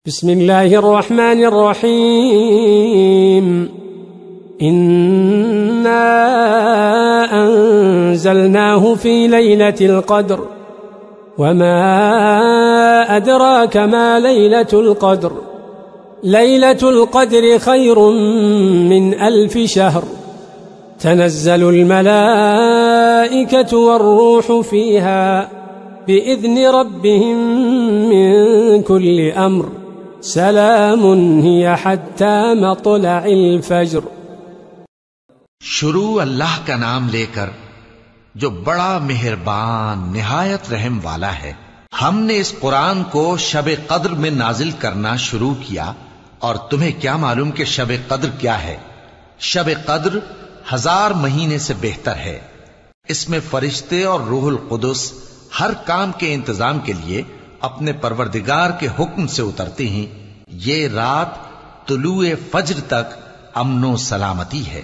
बिस्मिल्लाहिर्रहमानिर्रहीम। इन्ना अंज़लनाहु फ़ी लैलतिल क़द्र वमा अदराक मा लैलतुल क़द्र लैलतुल क़द्रि खैरुम मिन अल्फ़ि शहर तनज़्ज़लुल मलाइकतु वर्रूहु फ़ीहा बिइज़्नि रब्बिहिम मिन कुल्लि अम्र सलामुन हिय हत्ता मत्लइल फज्र। शुरू अल्लाह का नाम लेकर जो बड़ा मेहरबान निहायत रहम वाला है। हमने इस कुरान को शब कद्र में नाजिल करना शुरू किया और तुम्हें क्या मालूम कि शब कद्र क्या है? शब कद्र 1000 महीने से बेहतर है। इसमें फरिश्ते और रूहुल कुदस हर काम के इंतजाम के लिए अपने परवरदिगार के हुक्म से उतरते हैं। ये रात तुलुए फज्र तक अमनो सलामती है।